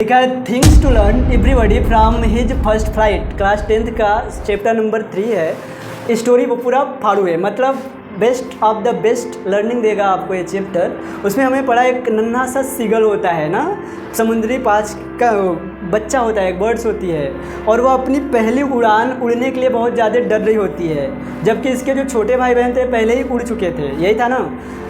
लिखा है things to learn everybody from his first flight. Class 10th का chapter number 3 है। स्टोरी वो पूरा फाड़ू है, मतलब best of the best learning देगा आपको ये चैप्टर। उसमें हमें पढ़ा एक नन्हा सा सीगल होता है ना, समुद्री पाँच का बच्चा होता है, एक बर्ड्स होती है, और वो अपनी पहली उड़ान उड़ने के लिए बहुत ज़्यादा डर रही होती है, जबकि इसके जो छोटे भाई बहन थे पहले ही उड़ चुके थे, यही था ना।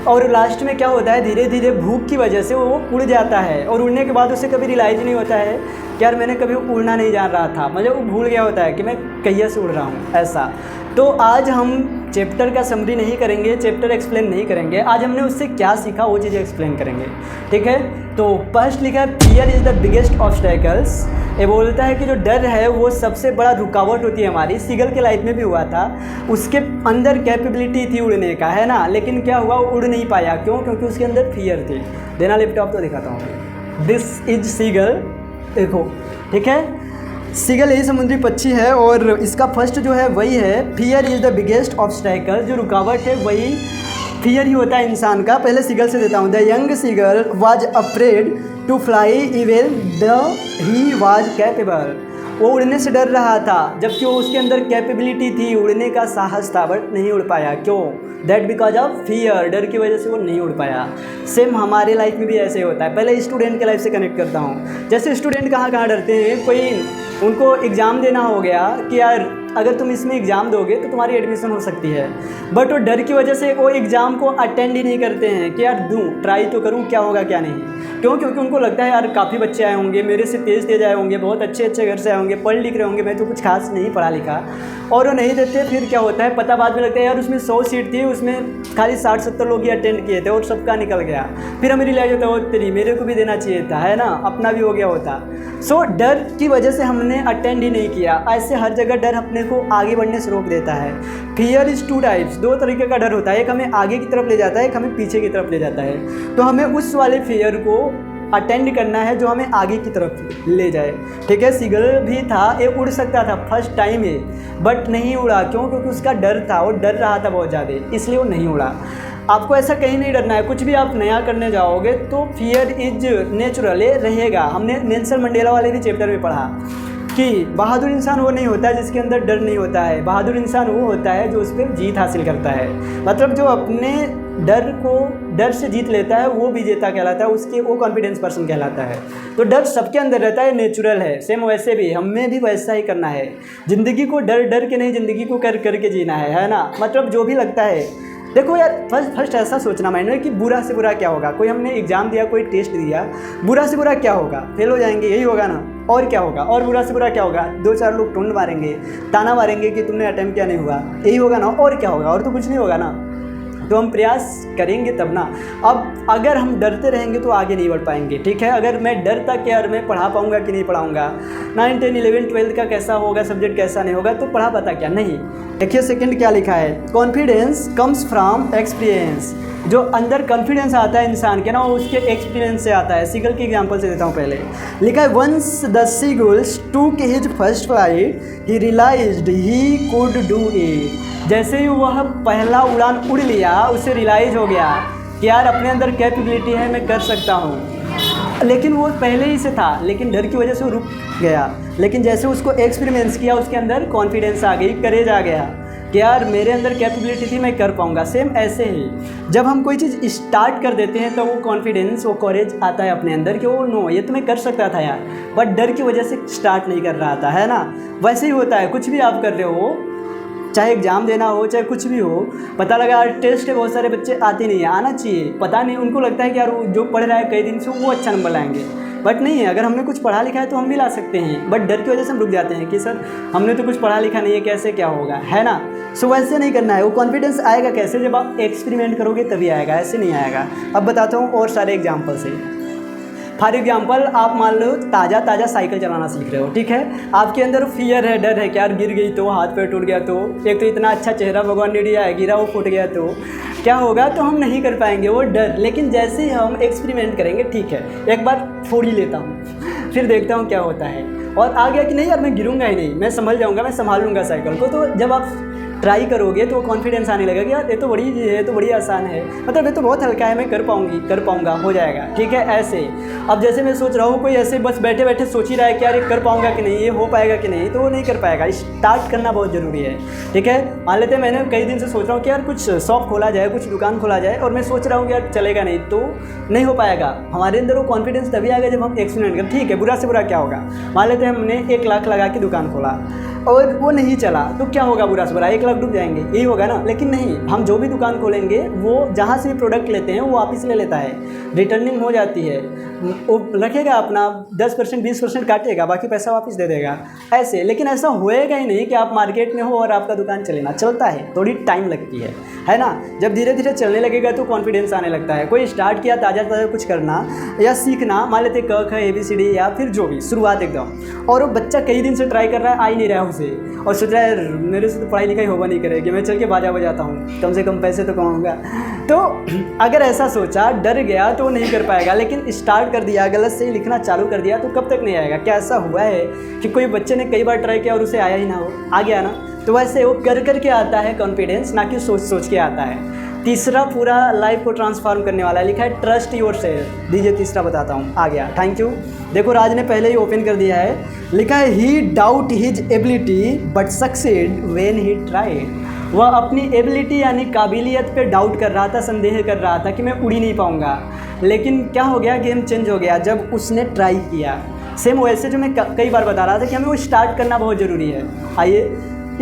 और लास्ट में क्या होता है, धीरे धीरे भूख की वजह से वो उड़ जाता है, और उड़ने के बाद उसे कभी रियलाइज़ नहीं होता है कि यार मैंने कभी उड़ना नहीं जान रहा था, मतलब वो भूल गया होता है कि मैं कहिया से उड़ रहा हूँ, ऐसा। तो आज हम चैप्टर का समरी नहीं करेंगे, चैप्टर एक्सप्लेन नहीं करेंगे, आज हमने उससे क्या सीखा वो चीज़ें एक्सप्लेन करेंगे, ठीक है। तो फर्स्ट लिखा है fear is the biggest obstacles. ये बोलता है कि जो डर है वो सबसे बड़ा रुकावट होती है हमारी। सीगल के लाइफ में भी हुआ था, उसके अंदर कैपेबिलिटी थी उड़ने का, है ना, लेकिन क्या हुआ, उड़ नहीं पाया। क्यों? क्योंकि उसके अंदर फियर थी। देना लैपटॉप तो दिखाता हूँ। दिस इज सीगल, देखो, ठीक है। सीगल यही समुद्री पक्षी है, और इसका फर्स्ट जो है वही है fear is the biggest obstacle. जो रुकावट है वही फियर ही होता है इंसान का। पहले सीगल से देता हूँ। The young seagull was afraid to fly even the he was capable. वो उड़ने से डर रहा था, जबकि वो उसके अंदर कैपेबिलिटी थी, उड़ने का साहस था, बट नहीं उड़ पाया। क्यों? दैट बिकॉज ऑफ फियर, डर की वजह से वो नहीं उड़ पाया। सेम हमारे लाइफ में भी ऐसे ही होता है। पहले स्टूडेंट के लाइफ से कनेक्ट करता हूँ। जैसे स्टूडेंट कहाँ कहाँ डरते हैं, कोई उनको एग्ज़ाम देना हो गया कि यार अगर तुम इसमें एग्ज़ाम दोगे तो तुम्हारी एडमिशन हो सकती है, बट वो डर की वजह से वो एग्ज़ाम को अटेंड ही नहीं करते हैं कि यार दूँ, ट्राई तो करूँ, क्या होगा क्या नहीं। क्यों? क्योंकि उनको लगता है यार काफ़ी बच्चे आए होंगे, मेरे से तेज़ आए होंगे, बहुत अच्छे अच्छे घर से आए होंगे, पढ़ लिख रहे होंगे, मैं तो कुछ खास नहीं पढ़ा लिखा, और वो नहीं देते। फिर क्या होता है, पता बाद में लगता है यार उसमें 100 सीट थी, उसमें खाली 60-70 लोग ही अटेंड किए थे और सबका निकल गया। फिर हमें रियलाइज होता है वो तेरी, मेरे को भी देना चाहिए था, है ना, अपना भी हो गया होता। सो डर की वजह से हमने अटेंड ही नहीं किया। ऐसे हर जगह डर अपने को आगे बढ़ने से रोक देता है। फियर इज़ 2 टाइप्स, 2 तरीके का डर होता है, एक हमें आगे की तरफ ले जाता है, एक हमें पीछे की तरफ ले जाता है। तो हमें उस वाले फियर को अटेंड करना है जो हमें आगे की तरफ ले जाए, ठीक है। सीगल भी था, ये उड़ सकता था फर्स्ट टाइम है, बट नहीं उड़ा। क्यों? क्योंकि उसका डर था, वो डर रहा था बहुत ज़्यादा, इसलिए वो नहीं उड़ा। आपको ऐसा कहीं नहीं डरना है, कुछ भी आप नया करने जाओगे तो फियर इज नेचुरल रहेगा। हमने नेल्सन मंडेला वाले भी चैप्टर में पढ़ा कि बहादुर इंसान वो नहीं होता जिसके अंदर डर नहीं होता है, बहादुर इंसान वो होता है जो उस पर जीत हासिल करता है। मतलब जो अपने डर से जीत लेता है वो विजेता कहलाता है, उसके वो कॉन्फिडेंस पर्सन कहलाता है। तो डर सबके अंदर रहता है, नेचुरल है। सेम वैसे भी हमें भी वैसा ही करना है। ज़िंदगी को डर डर के नहीं, ज़िंदगी को कर कर के जीना है ना। मतलब जो भी लगता है, देखो यार, फर्स्ट ऐसा सोचना माइंड में कि बुरा से बुरा क्या होगा। कोई हमने एग्ज़ाम दिया, कोई टेस्ट दिया, बुरा से बुरा क्या होगा, फेल हो जाएंगे, यही होगा ना, और क्या होगा। और बुरा से बुरा क्या होगा, 2-4 लोग टोंड मारेंगे, ताना मारेंगे कि तुमने अटेम्प्ट किया नहीं हुआ, यही होगा ना, और क्या होगा, और तो कुछ नहीं होगा ना। तो हम प्रयास करेंगे तब ना। अब अगर हम डरते रहेंगे तो आगे नहीं बढ़ पाएंगे, ठीक है। अगर मैं डरता कि यार मैं पढ़ा पाऊंगा कि नहीं पढ़ाऊंगा, 9, 10, 11, 12 का कैसा होगा, सब्जेक्ट कैसा नहीं होगा, तो पढ़ा पाता क्या नहीं। देखिए सेकंड क्या लिखा है, कॉन्फिडेंस कम्स फ्रॉम एक्सपीरियंस। जो अंदर कॉन्फिडेंस आता है इंसान के ना, वो उसके एक्सपीरियंस से आता है। सीगल की एग्जांपल से देता हूँ पहले। लिखा है once the seagulls took his first flight he realised he could do it. जैसे ही वह पहला उड़ान उड़ लिया, उसे रियलाइज हो गया कि यार अपने अंदर कैपेबिलिटी है, मैं कर सकता हूँ। लेकिन वो पहले ही से था, लेकिन डर की वजह से वो रुक गया। लेकिन जैसे उसको एक्सपीरियंस किया, उसके अंदर कॉन्फिडेंस आ गई, करेज आ गया कि यार मेरे अंदर कैपेबिलिटी थी, मैं कर पाऊंगा। सेम ऐसे ही जब हम कोई चीज़ स्टार्ट कर देते हैं तो वो कॉन्फिडेंस, वो करेज आता है अपने अंदर कि वो नो, ये तो मैं कर सकता था यार, बट डर की वजह से स्टार्ट नहीं कर रहा था, है ना। वैसे ही होता है, कुछ भी आप कर रहे हो, चाहे एग्ज़ाम देना हो, चाहे कुछ भी हो। पता लगा यार टेस्ट के बहुत सारे बच्चे आते नहीं है, आना चाहिए, पता नहीं, उनको लगता है कि यार वो जो पढ़ रहा है कई दिन से वो अच्छा नंबर लाएंगे, बट नहीं है। अगर हमने कुछ पढ़ा लिखा है तो हम भी ला सकते हैं, बट डर की वजह से हम रुक जाते हैं कि सर हमने तो कुछ पढ़ा लिखा नहीं है, कैसे क्या होगा, है ना। सो वैसे नहीं करना है। वो कॉन्फिडेंस आएगा कैसे, जब आप एक्सपेरिमेंट करोगे तभी आएगा, ऐसे नहीं आएगा। अब बताता हूँ और सारे एग्जाम्पल से। फॉर एग्जाम्पल, आप मान लो ताज़ा साइकिल चलाना सीख रहे हो, ठीक है। आपके अंदर फियर है, डर है कि यार गिर गई तो, हाथ पैर टूट गया तो, एक तो इतना अच्छा चेहरा भगवान ने दिया है, गिरा वो फूट गया तो क्या होगा, तो हम नहीं कर पाएंगे, वो डर। लेकिन जैसे ही हम एक्सपेरिमेंट करेंगे, ठीक है एक बार फोड़ ही लेता हूँ, फिर देखता हूँ क्या होता है, और आ गया कि नहीं यार मैं गिरूंगा ही नहीं, मैं संभल जाऊँगा, मैं संभाल लूँगा साइकिल को। तो जब आप ट्राई करोगे तो कॉन्फिडेंस आने लगेगा कि यार ये तो बड़ी चीज़ है, ये तो बड़ी आसान है, मतलब ये तो बहुत हल्का है, मैं कर पाऊँगा, हो जाएगा। ठीक है, ऐसे अब जैसे मैं सोच रहा हूँ कोई ऐसे बस बैठे बैठे सोच ही रहा है कि यार ये कर पाऊँगा कि नहीं, ये हो पाएगा कि नहीं, तो वो नहीं कर पाएगा। स्टार्ट करना बहुत ज़रूरी है। ठीक है, मान लेते हैं मैंने कई दिन से सोच रहा हूँ कि यार कुछ शॉप खोला जाए, कुछ दुकान खोला जाए, और मैं सोच रहा हूँ कि यार चलेगा नहीं, तो नहीं हो पाएगा। हमारे अंदर वो कॉन्फिडेंस तभी आएगा जब हम एक्सपेरिमेंट करें। ठीक है, बुरा से बुरा क्या होगा, मान लेते हैं हमने 1 लाख लगा के दुकान खोला और वो नहीं चला, तो क्या होगा, बुरा से बुरा 1 लाख डूब जाएंगे, यही होगा ना। लेकिन नहीं, हम जो भी दुकान खोलेंगे वो जहाँ से भी प्रोडक्ट लेते हैं वो वापस ले लेता है, रिटर्निंग हो जाती है, वो रखेगा अपना 10% 20% काटेगा, बाकी पैसा वापस दे देगा ऐसे। लेकिन ऐसा होएगा ही नहीं कि आप मार्केट में हो और आपका दुकान चले ना, चलता है, थोड़ी टाइम लगती है ना। जब धीरे धीरे चलने लगेगा तो कॉन्फिडेंस आने लगता है। कोई स्टार्ट किया ताज़ा कुछ करना या सीखना, मान लेते क ख ABCD या फिर जो भी शुरुआत एकदम, और वो बच्चा कई दिन से ट्राई कर रहा है, आ ही नहीं रहा है उसे, और सोच रहा है मेरे से तो पढ़ाई लिखाई होगा नहीं करेगी, मैं चल के बाजा बजाता हूँ, कम से कम पैसे तो कमाऊँगा। तो अगर ऐसा सोचा, डर गया, तो नहीं कर पाएगा। लेकिन स्टार्ट कर दिया, गलत से ही लिखना चालू कर दिया, तो कब तक नहीं आएगा। क्या ऐसा हुआ है कि कोई बच्चे ने कई बार ट्राई किया और उसे आया ही ना हो, आ गया ना। तो वैसे वो कर के आता है कॉन्फिडेंस, ना कि सोच के आता है। तीसरा पूरा लाइफ को ट्रांसफॉर्म करने वाला है, लिखा है ट्रस्ट योरसेल्फ। दीजिए तीसरा बताता हूँ, आ गया, थैंक यू। देखो राज ने पहले ही ओपन कर दिया है, लिखा है he doubt his ability but succeed when he tried. वह अपनी एबिलिटी यानी काबिलियत पे डाउट कर रहा था, संदेह कर रहा था कि मैं उड़ ही नहीं पाऊँगा, लेकिन क्या हो गया, गेम चेंज हो गया जब उसने ट्राई किया। सेम वैसे जो मैं कई बार बता रहा था कि हमें वो स्टार्ट करना बहुत ज़रूरी है। आइए,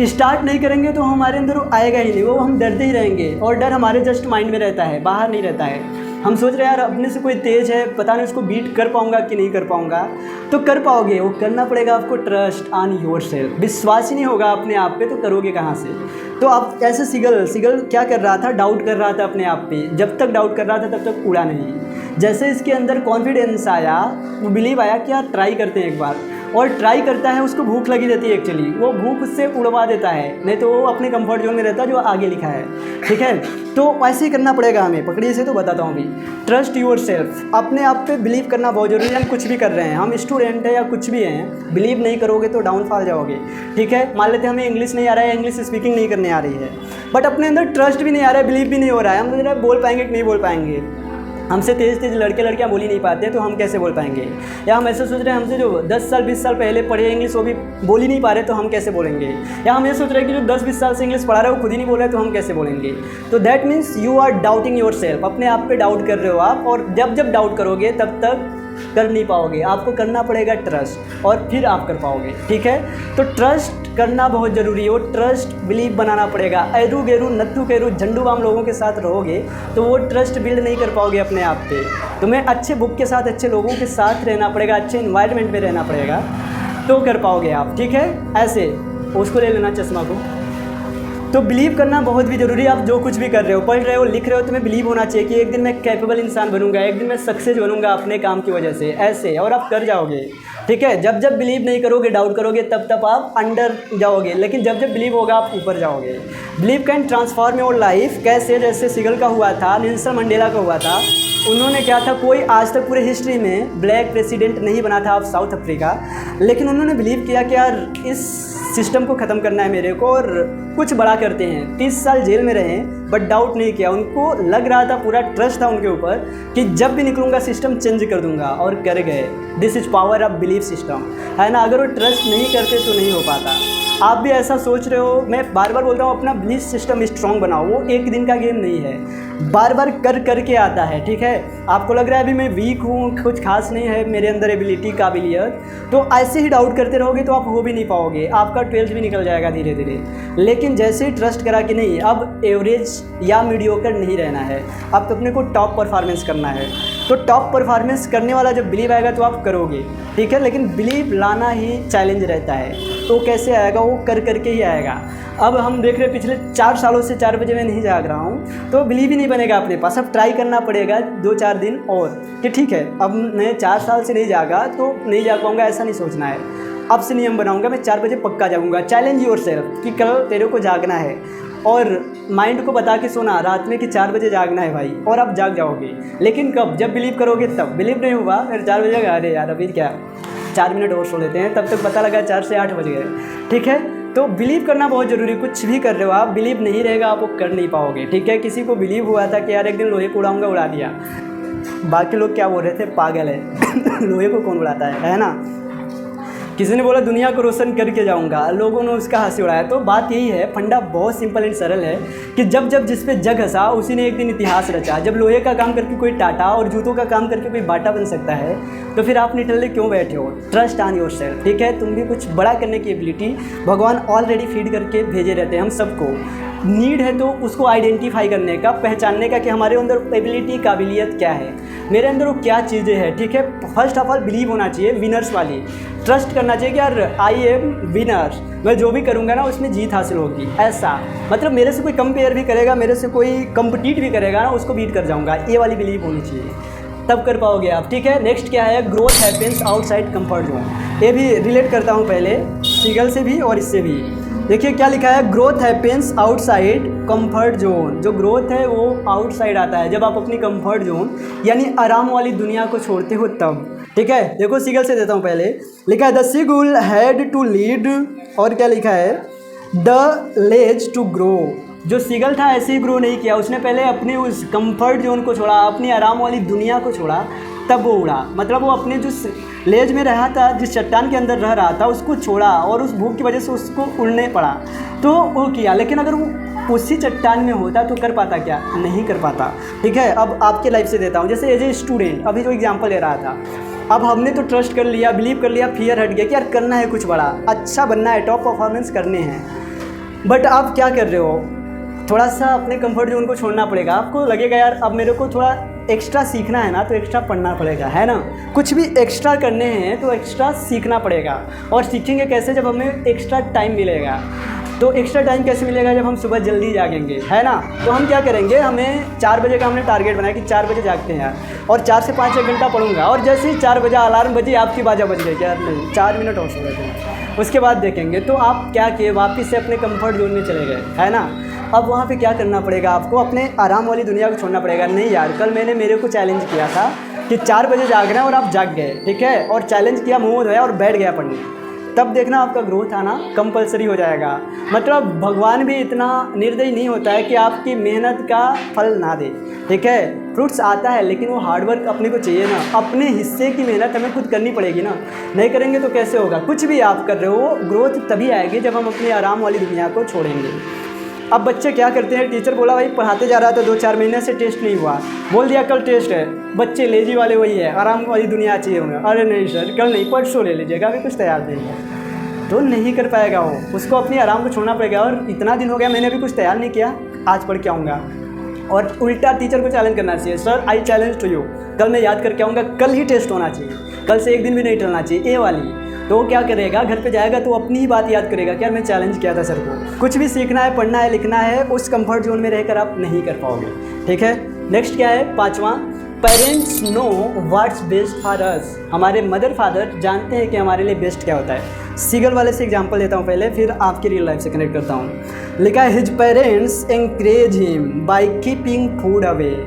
स्टार्ट नहीं करेंगे तो हमारे अंदर वो आएगा ही नहीं, वो हम डरते ही रहेंगे, और डर हमारे जस्ट माइंड में रहता है, बाहर नहीं रहता है। हम सोच रहे हैं यार अपने से कोई तेज़ है, पता नहीं उसको बीट कर पाऊँगा कि नहीं कर पाऊँगा, तो कर पाओगे। वो करना पड़ेगा आपको, ट्रस्ट ऑन योरसेल्फ। विश्वास ही नहीं होगा अपने आप पे तो करोगे कहाँ से। तो आप ऐसे सिगल क्या कर रहा था, डाउट कर रहा था अपने आप पे। जब तक डाउट कर रहा था तब तक उड़ा नहीं। जैसे इसके अंदर कॉन्फिडेंस आया, वो बिलीव आया कि यार ट्राई करते हैं एक बार, और ट्राई करता है, उसको भूख लगी रहती है एक्चुअली, वो भूख उससे उड़वा देता है, नहीं तो वो अपने कंफर्ट जोन में रहता है जो आगे लिखा है। ठीक है, तो ऐसे ही करना पड़ेगा हमें। पकड़िए से तो बताता हूँ अभी, ट्रस्ट योरसेल्फ, अपने आप पे बिलीव करना बहुत जरूरी है। हम कुछ भी कर रहे हैं, हम स्टूडेंट हैं या कुछ भी हैं, बिलीव नहीं करोगे तो डाउनफॉल जाओगे। ठीक है, मान लेते हैं हमें इंग्लिश नहीं आ रहा है, इंग्लिश स्पीकिंग नहीं करने आ रही है, बट अपने अंदर ट्रस्ट भी नहीं आ रहा है, बिलीव भी नहीं हो रहा है, हम सोच रहे हैं बोल पाएंगे कि नहीं बोल पाएंगे। हमसे तेज़ लड़कियाँ बोल ही नहीं पाते, तो हम कैसे बोल पाएंगे। या हम ऐसे सोच रहे हैं हमसे जो 10 साल 20 साल पहले पढ़े इंग्लिश वो भी बोल ही नहीं पा रहे, तो हम कैसे बोलेंगे। या हम ये सोच रहे हैं कि जो 10-20 साल से इंग्लिश पढ़ा रहे हो खुद ही नहीं बोल रहे, तो हम कैसे बोलेंगे। तो that means you are doubting yourself, अपने आप पे डाउट कर रहे हो आप, और जब डाउट करोगे तब तक कर नहीं पाओगे। आपको करना पड़ेगा ट्रस्ट, और फिर आप कर पाओगे। ठीक है, तो ट्रस्ट करना बहुत ज़रूरी है, वो ट्रस्ट बिलीव बनाना पड़ेगा। ऐरू गेरू नत्थू केरू झंडू बाम लोगों के साथ रहोगे तो वो ट्रस्ट बिल्ड नहीं कर पाओगे अपने आप पे। तुम्हें अच्छे बुक के साथ, अच्छे लोगों के साथ रहना पड़ेगा, अच्छे इन्वायरमेंट में रहना पड़ेगा, तो कर पाओगे आप। ठीक है, ऐसे उसको ले लेना चश्मा को। तो बिलीव करना बहुत भी ज़रूरी है। आप जो कुछ भी कर रहे हो, पढ़ रहे हो, लिख रहे हो, तुम्हें बिलीव होना चाहिए कि एक दिन मैं कैपेबल इंसान बनूंगा, एक दिन मैं सक्सेस बनूंगा अपने काम की वजह से, ऐसे, और आप कर जाओगे। ठीक है, जब बिलीव नहीं करोगे, डाउट करोगे, तब आप अंडर जाओगे, लेकिन जब बिलीव होगा आप ऊपर जाओगे। Believe can transform your life. कैसे, जैसे सिगल का हुआ था, नेल्सन मंडेला का हुआ था। उन्होंने क्या था, कोई आज तक पूरे हिस्ट्री में ब्लैक प्रेसिडेंट नहीं बना था ऑफ साउथ अफ्रीका, लेकिन उन्होंने बिलीव किया कि यार इस सिस्टम को ख़त्म करना है मेरे को, और कुछ बड़ा करते हैं। 30 साल जेल में रहे, बट डाउट नहीं किया। उनको लग रहा था, पूरा ट्रस्ट था उनके ऊपर कि जब भी निकलूँगा सिस्टम चेंज कर दूंगा, और कर गए। This is power of belief system, है ना। अगर वो ट्रस्ट नहीं करते तो नहीं हो पाता। आप भी ऐसा सोच रहे हो, मैं बार बार बोल रहा हूँ, अपना बिलीफ सिस्टम स्ट्रॉन्ग बनाओ। वो एक दिन का गेम नहीं है, बार बार करके आता है। ठीक है, आपको लग रहा है अभी मैं वीक हूँ, कुछ खास नहीं है मेरे अंदर एबिलिटी, काबिलियत, तो ऐसे ही डाउट करते रहोगे तो आप हो भी नहीं पाओगे, आपका 12th भी निकल जाएगा धीरे धीरे। लेकिन जैसे ही ट्रस्ट करा कि नहीं, अब एवरेज या मीडियोकर नहीं रहना है, अब तो अपने को टॉप परफॉर्मेंस करना है। तो टॉप परफॉर्मेंस करने वाला जब बिलीव आएगा तो आप करोगे। ठीक है, लेकिन बिलीव लाना ही चैलेंज रहता है। तो कैसे आएगा, वो करके ही आएगा। अब हम देख रहे हैं पिछले 4 सालों से 4 बजे मैं नहीं जाग रहा हूँ, तो बिलीव ही नहीं बनेगा अपने पास। अब ट्राई करना पड़ेगा 2-4 दिन और, कि ठीक है अब मैं 4 साल से नहीं जागा तो नहीं जाग पाऊँगा, ऐसा नहीं सोचना है। अब से नियम बनाऊँगा, मैं 4 बजे पक्का जाऊँगा। चैलेंज योरसेल्फ कि कल तेरे को जागना है, और माइंड को बता के सोना रात में कि 4 बजे जागना है भाई, और आप जाग जाओगे। लेकिन कब, जब बिलीव करोगे तब। बिलीव नहीं हुआ, फिर 4 बजे अरे यार अभी क्या 4 मिनट और सो लेते हैं, तब तक पता लगा 4 से 8 बज गए। ठीक है, तो बिलीव करना बहुत ज़रूरी है। कुछ भी कर रहे हो आप, बिलीव नहीं रहेगा आप वो कर नहीं पाओगे, ठीक है। किसी को बिलीव हुआ था कि यार एक दिन लोहे को उड़ाऊंगा, उड़ा दिया। बाकी लोग क्या बोल रहे थे, पागल है लोहे को कौन उड़ाता है ना। किसी ने बोला दुनिया को रोशन करके जाऊंगा, लोगों ने उसका हंसी उड़ाया। तो बात यही है, फंडा बहुत सिंपल एंड सरल है कि जब जब जिस पे जग हंसा उसी ने एक दिन इतिहास रचा। जब लोहे का काम करके कोई टाटा और जूतों का काम करके कोई बाटा बन सकता है, तो फिर आप निठल्ले क्यों बैठे हो। ट्रस्ट ऑन योर सेल्फ, ठीक है। तुम भी कुछ बड़ा करने की एबिलिटी भगवान ऑलरेडी फीड करके भेजे रहते हैं हम सबको। नीड है तो उसको आइडेंटिफाई करने का, पहचानने का कि हमारे अंदर एबिलिटी, काबिलियत क्या है, मेरे अंदर वो क्या चीज़ें हैं, ठीक है। फर्स्ट ऑफ ऑल बिलीव होना चाहिए, विनर्स वाली ट्रस्ट करना चाहिए कि यार आई एम विनर, मैं जो भी करूँगा ना उसमें जीत हासिल होगी। ऐसा मतलब मेरे से कोई कंपेयर भी करेगा, मेरे से कोई कंपटीट भी करेगा ना, उसको बीट कर जाऊँगा, ये वाली बिलीव होनी चाहिए, तब कर पाओगे आप, ठीक है। नेक्स्ट क्या है, growth happens outside comfort zone. ये भी रिलेट करता हूँ पहले सीगल से भी और इससे भी। देखिए क्या लिखा है, growth happens outside comfort zone. जो ग्रोथ है वो आउटसाइड आता है जब आप अपनी कंफर्ट जोन यानी आराम वाली दुनिया को छोड़ते हो तब, ठीक है। देखो सीगल से देता हूँ पहले, लिखा है the seagull had to lead, और क्या लिखा है, द लेज टू ग्रो। जो सीगल था ऐसे ही ग्रो नहीं किया, उसने पहले अपने उस कंफर्ट जोन को छोड़ा, अपनी आराम वाली दुनिया को छोड़ा, तब वो उड़ा। मतलब वो अपने जो लेज में रहा था, जिस चट्टान के अंदर रह रहा था, उसको छोड़ा और उस भूख की वजह से उसको उड़ने पड़ा, तो वो किया। लेकिन अगर वो उसी चट्टान में होता तो कर पाता क्या, नहीं कर पाता, ठीक है। अब आपके लाइफ से देता हूँ, जैसे एज ए स्टूडेंट अभी जो एग्जाम्पल ले रहा था, अब हमने तो ट्रस्ट कर लिया, बिलीव कर लिया, फियर हट गया कि यार करना है कुछ बड़ा, अच्छा बनना है, टॉप परफॉर्मेंस करने हैं। बट आप क्या कर रहे हो, थोड़ा सा अपने कंफर्ट जोन को छोड़ना पड़ेगा। आपको लगेगा यार अब मेरे को थोड़ा एक्स्ट्रा सीखना है ना, तो एक्स्ट्रा पढ़ना पड़ेगा, है ना। कुछ भी एक्स्ट्रा करने हैं तो एक्स्ट्रा सीखना पड़ेगा। और सीखेंगे कैसे, जब हमें एक्स्ट्रा टाइम मिलेगा। तो एक्स्ट्रा टाइम कैसे मिलेगा, जब हम सुबह जल्दी जागेंगे, है ना। तो हम क्या करेंगे, हमें 4 बजे का हमने टारगेट बनाया कि 4 बजे जागते हैं यार, और 4 से 5 एक घंटा पढ़ूंगा। और जैसे ही 4 बजे अलार्म बजी, आपकी बाजा बज गई कि यार नहीं 4 मिनट और सो रहे थे, उसके बाद देखेंगे। तो आप क्या किए, वापस से अपने कंफर्ट जोन में चले गए, है ना। अब वहाँ पे क्या करना पड़ेगा आपको, अपने आराम वाली दुनिया को छोड़ना पड़ेगा। नहीं यार, कल मैंने मेरे को चैलेंज किया था कि 4 बजे जागना है और आप जाग गए, ठीक है। और चैलेंज किया, मुँह धोया और बैठ गया पढ़ने, तब देखना आपका ग्रोथ आना कंपलसरी हो जाएगा। मतलब भगवान भी इतना निर्दयी नहीं होता है कि आपकी मेहनत का फल ना दे, ठीक है। फ्रूट्स आता है लेकिन वो हार्डवर्क अपने को चाहिए ना, अपने हिस्से की मेहनत हमें खुद करनी पड़ेगी ना। नहीं करेंगे तो कैसे होगा। कुछ भी आप कर रहे हो, ग्रोथ तभी आएगी जब हम अपनी आराम वाली दुनिया को छोड़ेंगे। अब बच्चे क्या करते हैं, टीचर बोला भाई पढ़ाते जा रहा था 2-4 महीने से टेस्ट नहीं हुआ, बोल दिया कल टेस्ट है। बच्चे लेजी वाले वही है, आराम वाली दुनिया चाहिए उन्हें। अरे नहीं सर कल नहीं, परसों ले लीजिएगा, अभी कुछ तैयार नहीं है, तो नहीं कर पाएगा वो। उसको अपनी आराम को छोड़ना पड़ेगा। और इतना दिन हो गया मैंने अभी कुछ तैयार नहीं किया, आज पढ़ के आऊँगा। और उल्टा टीचर को चैलेंज करना चाहिए, sir I challenge to you, कल मैं याद करके आऊँगा, कल ही टेस्ट होना चाहिए, कल से एक दिन भी नहीं टलना चाहिए, ये वाली। तो वो क्या करेगा, घर पे जाएगा तो अपनी ही बात याद करेगा कि यार मैं चैलेंज किया था सर को। कुछ भी सीखना है, पढ़ना है, लिखना है, उस कंफर्ट जोन में रहकर आप नहीं कर पाओगे, ठीक है। नेक्स्ट क्या है, 5वां, parents know what's best for us. हमारे मदर फादर जानते हैं कि हमारे लिए बेस्ट क्या होता है। सीगल वाले से एग्जांपल देता हूँ पहले, फिर आपकी रियल लाइफ से कनेक्ट करता हूँ। लिखा है his parents encourage him by keeping food away.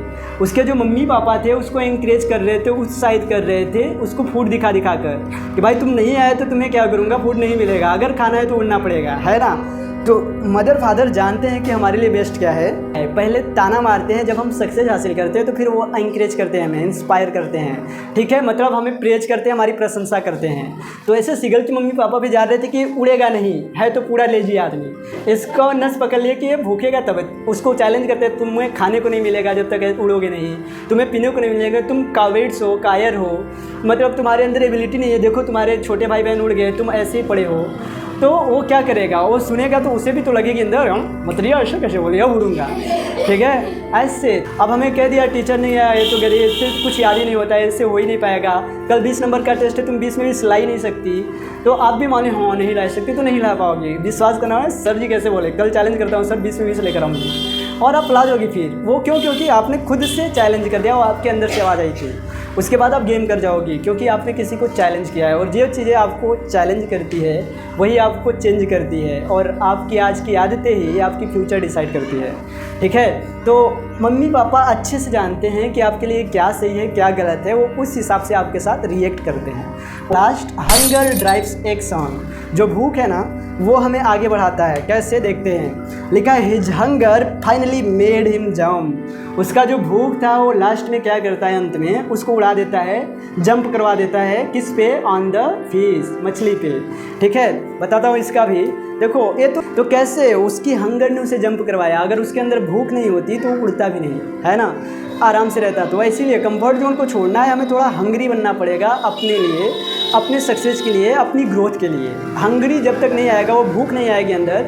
उसके जो मम्मी पापा थे उसको एनकरेज कर रहे थे, उत्साहित कर रहे थे उसको फूड दिखा दिखा कर कि भाई तुम नहीं आए तो तुम्हें क्या करूँगा, फूड नहीं मिलेगा, अगर खाना है तो उड़ना पड़ेगा, है ना। तो मदर फादर जानते हैं कि हमारे लिए बेस्ट क्या है। पहले ताना मारते हैं जब हम सक्सेस हासिल करते हैं, तो फिर वो इंकरेज करते हैं, हमें इंस्पायर करते हैं, ठीक है। मतलब हमें प्रेज करते हैं, हमारी प्रशंसा करते हैं। तो ऐसे सीगल के मम्मी पापा भी जान रहे थे कि उड़ेगा नहीं, है तो पूरा लेजी आदमी, इसको नस पकड़ लिए कि ये भूखेगा तब। उसको चैलेंज करते हैं, तुम्हें खाने को नहीं मिलेगा जब तक उड़ोगे नहीं, तुम्हें पीने को नहीं मिलेगा, तुम कावेड्स हो, कायर हो, मतलब तुम्हारे अंदर एबिलिटी नहीं है, देखो तुम्हारे छोटे भाई बहन उड़ गए, तुम ऐसे ही पड़े हो। तो वो क्या करेगा, वो सुनेगा तो उसे भी तो लगेगी अंदर, मतलब ऐसा कैसे बोले, अब उड़ूंगा, ठीक है। ऐसे अब हमें कह दिया टीचर नहीं आया, ये तो गरीब, इससे कुछ याद ही नहीं होता है, इससे हो ही नहीं पाएगा, कल 20 नंबर का टेस्ट है, तुम 20 में भी सिला ही नहीं सकती, तो आप भी माने हाँ नहीं ला सकती तो नहीं ला पाओगी। विश्वास करना है, सर जी कैसे बोले, कल चैलेंज करता हूँ सर 20 में 20 लेकर आऊँगी, और आप ला दोगी। फिर वो क्योंकि आपने खुद से चैलेंज कर दिया, वो आपके अंदर से आवाज़ आई थी, उसके बाद आप गेम कर जाओगी क्योंकि आपने किसी को चैलेंज किया है। और जो चीज़ें आपको चैलेंज करती है वही आपको चेंज करती है, और आपकी आज की आदतें ही आपकी फ्यूचर डिसाइड करती है, ठीक है। तो मम्मी पापा अच्छे से जानते हैं कि आपके लिए क्या सही है क्या गलत है, वो उस हिसाब से आपके साथ रिएक्ट करते हैं। लास्ट, हंगर ड्राइव्स एक्शन, जो भूख है ना वो हमें आगे बढ़ाता है। कैसे देखते हैं, लिखा है his hunger finally made him jump. उसका जो भूख था वो लास्ट में क्या करता है, अंत में उसको उड़ा देता है, जंप करवा देता है। किस पे, ऑन द फिश, मछली पे। ठीक है, बताता हूँ इसका भी। देखो ये तो कैसे उसकी हंगर ने उसे जंप करवाया। अगर उसके अंदर भूख नहीं होती तो वो उड़ता भी नहीं, है ना, आराम से रहता। तो इसीलिए कंफर्ट जोन को छोड़ना है, हमें थोड़ा हंग्री बनना पड़ेगा अपने लिए, अपने सक्सेस के लिए, अपनी ग्रोथ के लिए। हंग्री जब तक नहीं आएगा, वो भूख नहीं आएगी अंदर,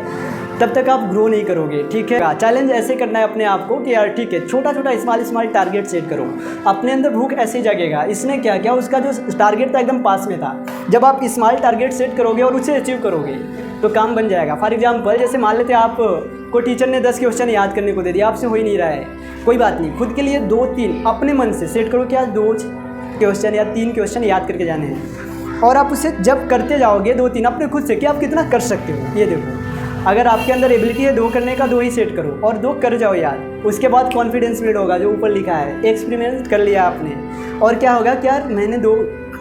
तब तक आप ग्रो नहीं करोगे। ठीक है, चैलेंज ऐसे करना है अपने आप को कि यार ठीक है, छोटा छोटा स्मॉल टारगेट सेट करो, अपने अंदर भूख ऐसे ही जगेगा। इसने क्या किया, उसका जो टारगेट था एकदम पास में था। जब आप स्मॉल टारगेट सेट करोगे और उसे अचीव करोगे तो काम बन जाएगा। फॉर एग्जाम्पल, जैसे मान लेते हैं आप को टीचर ने 10 क्वेश्चन याद करने को दे दिया, आपसे हो ही नहीं रहा है, कोई बात नहीं, खुद के लिए 2-3 अपने मन से सेट करो कि आज 2 क्वेश्चन या 3 क्वेश्चन याद करके जाने हैं। और आप उसे जब करते जाओगे 2-3 अपने खुद से कि आप कितना कर सकते हो। ये देखो, अगर आपके अंदर एबिलिटी है 2 करने का, 2 ही सेट करो और 2 कर जाओ यार। उसके बाद कॉन्फिडेंस बिल्ड होगा, जो ऊपर लिखा है, एक्सपेरिमेंट कर लिया आपने, और क्या होगा कि यार मैंने 2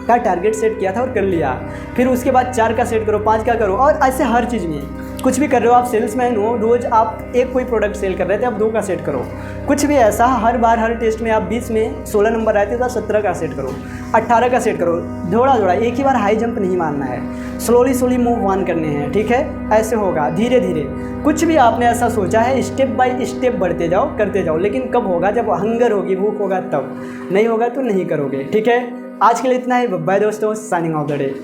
का टारगेट सेट किया था और कर लिया। फिर उसके बाद 4 का सेट करो, 5 का करो, और ऐसे हर चीज़ में कुछ भी कर रहे हो। आप सेल्समैन हो, रोज़ आप एक कोई प्रोडक्ट सेल कर रहे थे, आप 2 का सेट करो। कुछ भी ऐसा, हर बार हर टेस्ट में आप 20 में 16 नंबर आए थे तो 17 का सेट करो, 18 का सेट करो। थोड़ा थोड़ा, एक ही बार हाई जंप नहीं मारना है, स्लोली मूव ऑन करने हैं। ठीक है, ऐसे होगा धीरे धीरे। कुछ भी आपने ऐसा सोचा है, स्टेप बाय स्टेप बढ़ते जाओ, करते जाओ। लेकिन कब होगा, जब हंगर होगी, भूख होगा तब। नहीं होगा तो नहीं करोगे। ठीक है, आज के लिए इतना ही। बाय दोस्तों, साइनिंग ऑफ द डे।